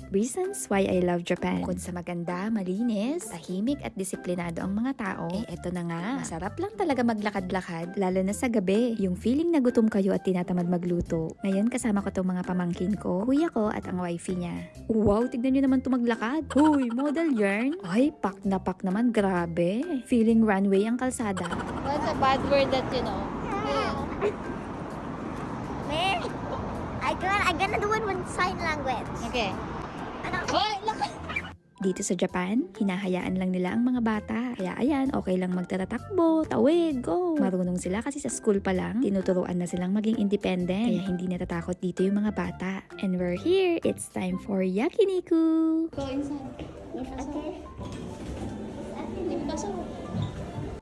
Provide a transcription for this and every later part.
Reasons why I love Japan. Kung sa maganda, malinis, tahimik at disiplinado ang mga tao, eto na nga. Masarap lang talaga maglakad-lakad, lalo na sa gabi. Yung feeling na gutom kayo at tinatamad magluto. Ngayon kasama ko tong mga pamangkin ko, kuya ko at ang wifey niya. Wow, tignan nyo naman to maglakad. Huy, model yarn. Ay, pak na pak naman, grabe. Feeling runway ang kalsada. What's a bad word that you know? Man, I'm gonna do it with sign language. Okay. Ano? Hoy, look! Dito sa Japan, hinahayaan lang nila ang mga bata. Kaya ayan, okay lang magtatatakbo, tawid, go. Marunong sila kasi sa school pa lang, tinuturuan na silang maging independent. Kaya hindi natatakot dito yung mga bata. And we're here, it's time for yakiniku! Go inside. Okay.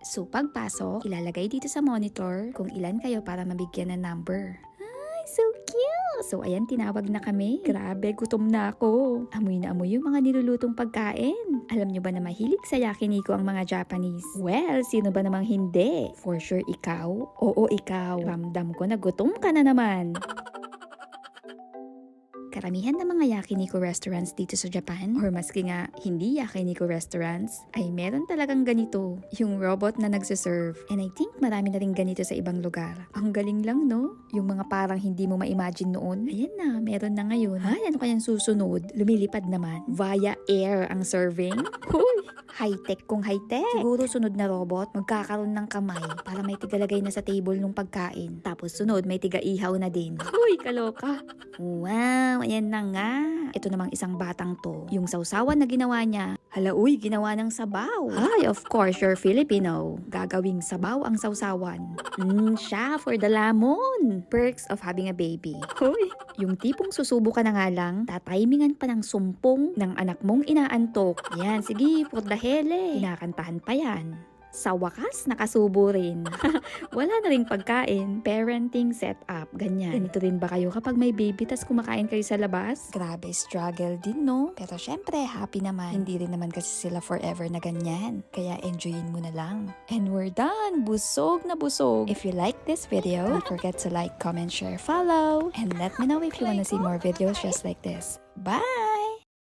So pagpasok, ilalagay dito sa monitor kung ilan kayo para mabigyan ng number. Ay, so cute! So ayan, tinawag na kami. Grabe, gutom na ako. Amoy na amoy yung mga nilulutong pagkain. Alam nyo ba na mahilig sa yakiniku ang mga Japanese? Well, sino ba namang hindi? For sure ikaw? Oo, ikaw. Ramdam ko na gutom ka na naman. Karamihan ng mga yakiniku restaurants dito sa Japan, or maski nga hindi yakiniku restaurants, ay meron talagang ganito, yung robot na nagsiserve. And I think marami na rin ganito sa ibang lugar. Ang galing lang, no? Yung mga parang hindi mo ma-imagine noon. Ayan na, meron na ngayon. Ay, ano kayang susunod? Lumilipad naman. Via air ang serving. Huy! High-tech kung high-tech. Siguro sunod na robot, magkakaroon ng kamay para may tigalagay na sa table ng pagkain. Tapos sunod, may tiga-ihaw na din. Huy, kaloka. Wow, ayan na nga. Ito namang isang batang to. Yung sausawan na ginawa niya, hala uy, ginawa ng sabaw. Ay, of course, you're Filipino. Gagawing sabaw ang sausawan. Siya for the lamon. Perks of having a baby. Huy, yung tipong susubo ka na nga lang, tatimingan pa ng sumpong ng anak mong inaantok. Yan, sige, for the hele. Kinakantahan pa yan. Sa wakas, nakasubo rin. Wala na ring pagkain. Parenting setup. Ganyan. Ganito rin ba kayo kapag may baby tas kumakain kayo sa labas? Grabe, struggle din, no? Pero syempre, happy naman. Hindi rin naman kasi sila forever na ganyan. Kaya enjoyin mo na lang. And we're done! Busog na busog! If you like this video, don't forget to like, comment, share, follow. And let me know if you wanna see more videos just like this. Bye!